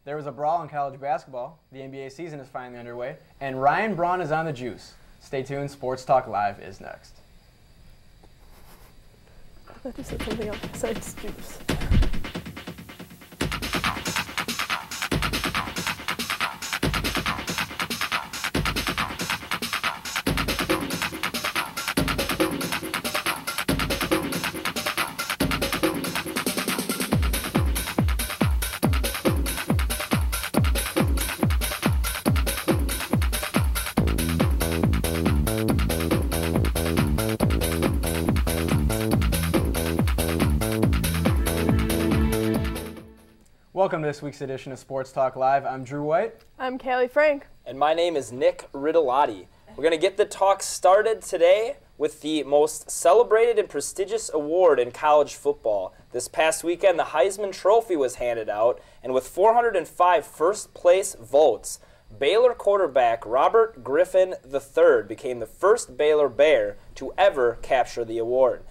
There was a brawl in college basketball. The NBA season is finally underway, and Ryan Braun is on the juice. Stay tuned. Sports Talk Live is next. I thought you said something else besides juice. Welcome to this week's edition of Sports Talk Live. I'm Drew White. I'm Callie Frank. And my name is Nick Rytilahti. We're going to get the talk started today with the most celebrated and prestigious award in college football. This past weekend, the Heisman Trophy was handed out, and with 405 first-place votes, Baylor quarterback Robert Griffin III became the first Baylor Bear to ever capture the award.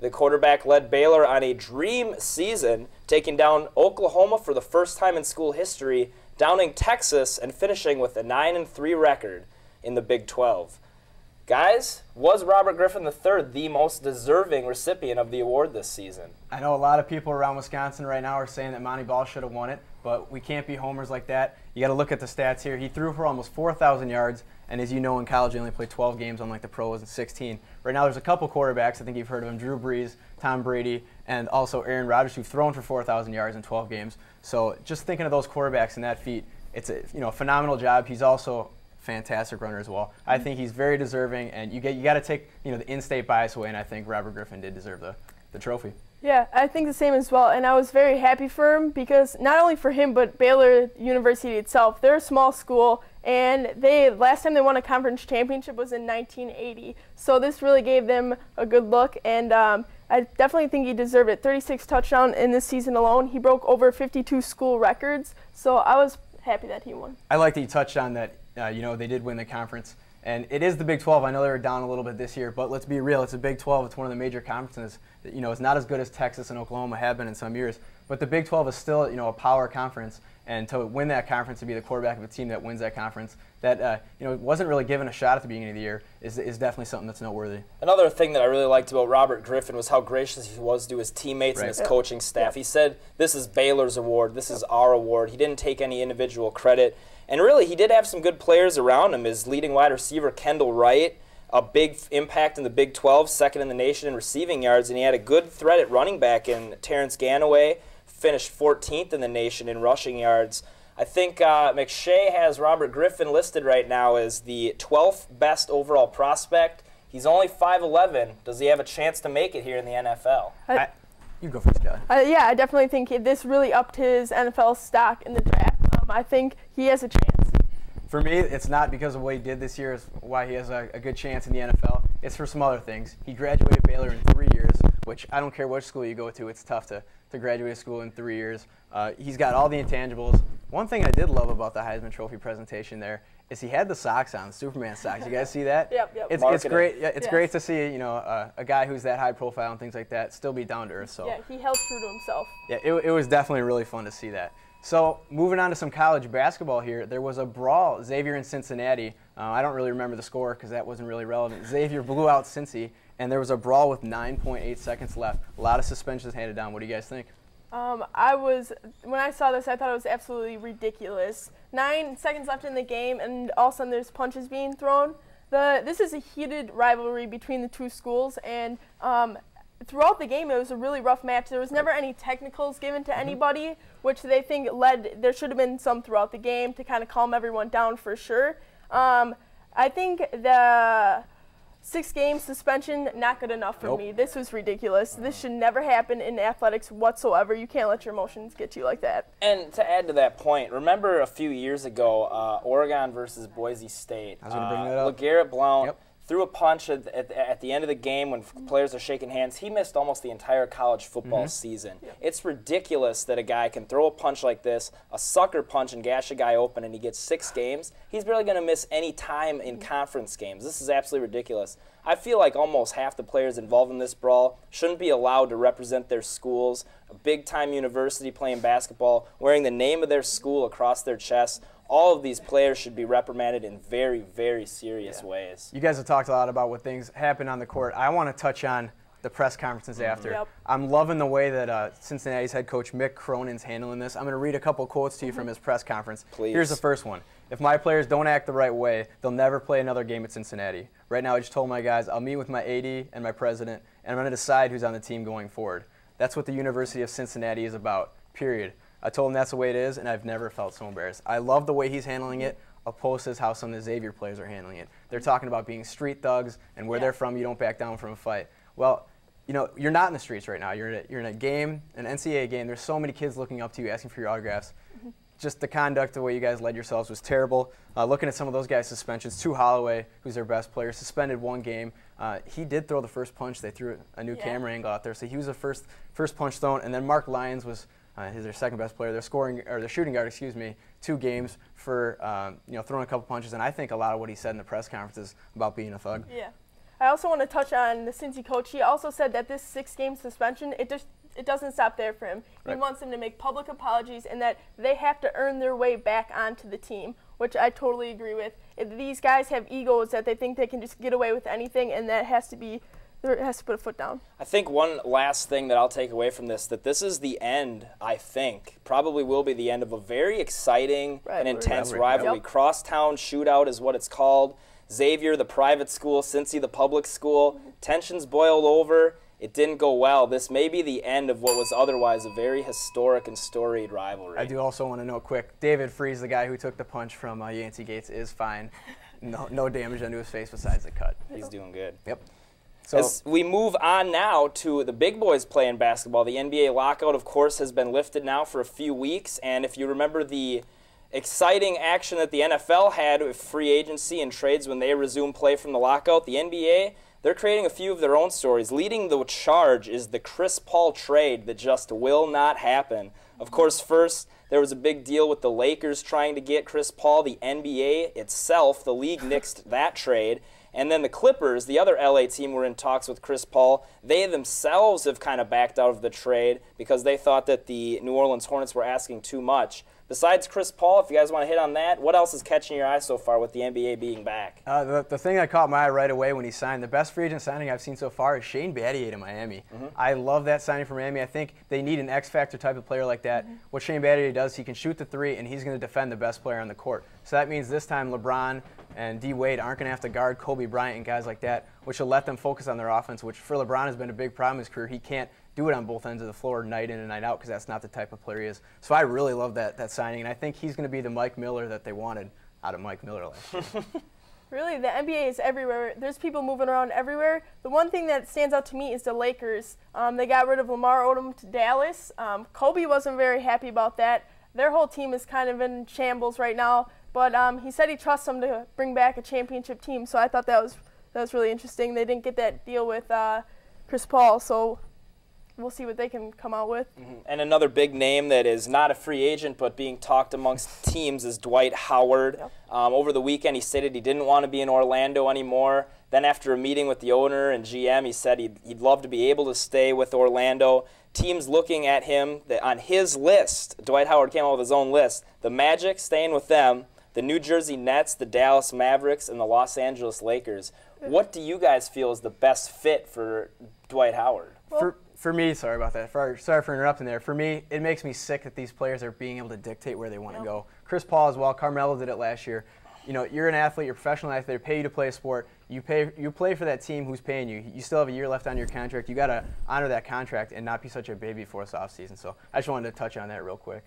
The quarterback led Baylor on a dream season, taking down Oklahoma for the first time in school history, downing Texas, and finishing with a 9-3 record in the Big 12. Guys, was Robert Griffin III the most deserving recipient of the award this season? I know a lot of people around Wisconsin right now are saying that Monty Ball should have won it, but we can't be homers like that. You got to look at the stats here. He threw for almost 4,000 yards, and as you know, in college, he only played 12 games, unlike the pros and 16. Right now, there's a couple quarterbacks. I think you've heard of them: Drew Brees, Tom Brady, and also Aaron Rodgers, who've thrown for 4,000 yards in 12 games. So just thinking of those quarterbacks and that feat, it's a phenomenal job. He's also a fantastic runner as well. I think he's very deserving, and you got to take the in-state bias away, and I think Robert Griffin did deserve the trophy. Yeah, I think the same as well, and I was very happy for him because not only for him, but Baylor University itself. They're a small school, and last time they won a conference championship was in 1980. So this really gave them a good look, and I definitely think he deserved it. 36 touchdowns in this season alone. He broke over 52 school records, so I was happy that he won. I like that you touched on that. They did win the conference. And it is the Big 12. I know they were down a little bit this year, but let's be real. It's the Big 12. It's one of the major conferences. It's not as good as Texas and Oklahoma have been in some years, but the Big 12 is still, a power conference. And to win that conference, to be the quarterback of a team that wins that conference, that wasn't really given a shot at the beginning of the year, is definitely something that's noteworthy. Another thing that I really liked about Robert Griffin was how gracious he was to his teammates and his coaching staff. He said, "This is Baylor's award. This is our award." He didn't take any individual credit. And really, he did have some good players around him. His leading wide receiver, Kendall Wright, a big impact in the Big 12, second in the nation in receiving yards. And he had a good threat at running back in Terrence Ganaway, finished 14th in the nation in rushing yards. I think McShay has Robert Griffin listed right now as the 12th best overall prospect. He's only 5'11". Does he have a chance to make it here in the NFL? You go first, Callie. Yeah, I definitely think this really upped his NFL stock in the draft. I think he has a chance. For me, it's not because of what he did this year is why he has a good chance in the NFL. It's for some other things. He graduated Baylor in 3 years, which I don't care which school you go to, it's tough to graduate school in 3 years. He's got all the intangibles. One thing I did love about the Heisman Trophy presentation there is he had the socks on, Superman socks. You guys see that? Yep. It's great. Yeah, it's great to see a guy who's that high profile and things like that still be down to earth. So yeah, he held true to himself. Yeah, it was definitely really fun to see that. So moving on to some college basketball here, there was a brawl, Xavier and Cincinnati. I don't really remember the score because that wasn't really relevant. Xavier blew out Cincy, and there was a brawl with 9.8 seconds left. A lot of suspensions handed down. What do you guys think? When I saw this, I thought it was absolutely ridiculous. 9 seconds left in the game, and all of a sudden there's punches being thrown. This is a heated rivalry between the two schools, and throughout the game, it was a really rough match. There was never any technicals given to anybody, which they think there should have been some throughout the game to kind of calm everyone down for sure. I think the 6-game suspension, not good enough for me. This was ridiculous. This should never happen in athletics whatsoever. You can't let your emotions get to you like that. And to add to that point, remember a few years ago, Oregon versus Boise State. I was going to bring that up. LeGarrette Blount threw a punch at the end of the game when players are shaking hands. He missed almost the entire college football season. It's ridiculous that a guy can throw a punch like this, a sucker punch, and gash a guy open, and he gets 6 games. He's barely going to miss any time in conference games. This is absolutely ridiculous. I feel like almost half the players involved in this brawl shouldn't be allowed to represent their schools, a big-time university playing basketball, wearing the name of their school across their chest. All of these players should be reprimanded in very, very serious ways. You guys have talked a lot about what things happen on the court. I want to touch on the press conferences after. I'm loving the way that Cincinnati's head coach Mick Cronin's handling this. I'm going to read a couple quotes to you from his press conference. Please. Here's the first one. If my players don't act the right way, they'll never play another game at Cincinnati. Right now I just told my guys I'll meet with my AD and my president, and I'm going to decide who's on the team going forward. That's what the University of Cincinnati is about, period. I told him that's the way it is, and I've never felt so embarrassed. I love the way he's handling it, opposed to how some of the Xavier players are handling it. They're talking about being street thugs, and where they're from, you don't back down from a fight. Well, you know, you're not in the streets right now. You're in a game, an NCAA game. There's so many kids looking up to you, asking for your autographs. Just the conduct, the way you guys led yourselves was terrible. Looking at some of those guys' suspensions, Holloway, who's their best player, suspended 1 game. He did throw the first punch. They threw a new camera angle out there, so he was the first punch thrown. And then Mark Lyons was he's their second best player. Their shooting guard, 2 games for throwing a couple punches. And I think a lot of what he said in the press conferences about being a thug. Yeah. I also want to touch on the Cincy coach. He also said that this 6-game suspension, it doesn't stop there for him. He wants them to make public apologies and that they have to earn their way back onto the team, which I totally agree with. These guys have egos that they think they can just get away with anything, and that has to put a foot down. I think one last thing that I'll take away from this, that this is the end, I think, probably will be the end of a very exciting and intense rivalry. Crosstown shootout is what it's called. Xavier, the private school, Cincy, the public school. Tensions boiled over. It didn't go well. This may be the end of what was otherwise a very historic and storied rivalry. I do also want to note quick, David Freeze, the guy who took the punch from Yancey Gates, is fine. No damage onto his face besides the cut. He's doing good. Yep. So as we move on now to the big boys playing basketball, the NBA lockout, of course, has been lifted now for a few weeks. And if you remember the exciting action that the NFL had with free agency and trades when they resumed play from the lockout, the NBA, they're creating a few of their own stories. Leading the charge is the Chris Paul trade that just will not happen. Of course, first, there was a big deal with the Lakers trying to get Chris Paul. The NBA itself, the league nixed that trade. And then the Clippers, the other LA team, were in talks with Chris Paul. They themselves have kind of backed out of the trade because they thought that the New Orleans Hornets were asking too much. Besides Chris Paul, if you guys want to hit on that, what else is catching your eye so far with the NBA being back? The thing that caught my eye right away when he signed, the best free agent signing I've seen so far is Shane Battier to Miami. I love that signing for Miami. I think they need an X-factor type of player like that. What Shane Battier does, he can shoot the 3, and he's going to defend the best player on the court. So that means this time LeBron and D. Wade aren't going to have to guard Kobe Bryant and guys like that, which will let them focus on their offense, which for LeBron has been a big problem in his career. He can't do it on both ends of the floor night in and night out because that's not the type of player he is. So I really love that signing, and I think he's going to be the Mike Miller that they wanted out of Mike Miller last year. Really, the NBA is everywhere. There's people moving around everywhere. The one thing that stands out to me is the Lakers. They got rid of Lamar Odom to Dallas. Kobe wasn't very happy about that. Their whole team is kind of in shambles right now, but he said he trusts them to bring back a championship team, so I thought that was really interesting. They didn't get that deal with Chris Paul, so we'll see what they can come out with. And another big name that is not a free agent but being talked amongst teams is Dwight Howard. Over the weekend he stated he didn't want to be in Orlando anymore. Then after a meeting with the owner and GM, he said he'd love to be able to stay with Orlando. Teams looking at him on his list. Dwight Howard came out with his own list. The Magic staying with them, the New Jersey Nets, the Dallas Mavericks, and the Los Angeles Lakers. What do you guys feel is the best fit for Dwight Howard? For me, sorry about that. Sorry for interrupting there. For me, it makes me sick that these players are being able to dictate where they want to go. Chris Paul as well. Carmelo did it last year. You know, you're an athlete. You're a professional athlete. They pay you to play a sport. You play for that team who's paying you. You still have a year left on your contract. You got to honor that contract and not be such a baby for us off season. So I just wanted to touch on that real quick.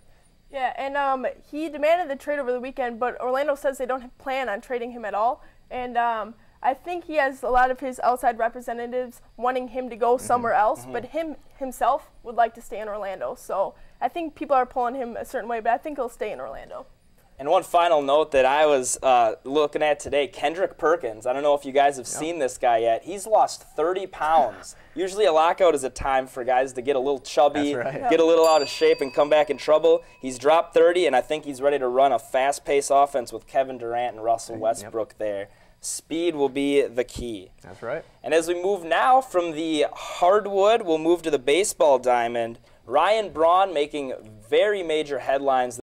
Yeah, and he demanded the trade over the weekend, but Orlando says they don't plan on trading him at all. And I think he has a lot of his outside representatives wanting him to go somewhere else, but himself would like to stay in Orlando. So I think people are pulling him a certain way, but I think he'll stay in Orlando. And one final note that I was looking at today, Kendrick Perkins. I don't know if you guys have seen this guy yet. He's lost 30 pounds. Usually a lockout is a time for guys to get a little chubby, get a little out of shape, and come back in trouble. He's dropped 30, and I think he's ready to run a fast-paced offense with Kevin Durant and Russell Westbrook there. Speed will be the key. That's right. And as we move now from the hardwood, we'll move to the baseball diamond. Ryan Braun making very major headlines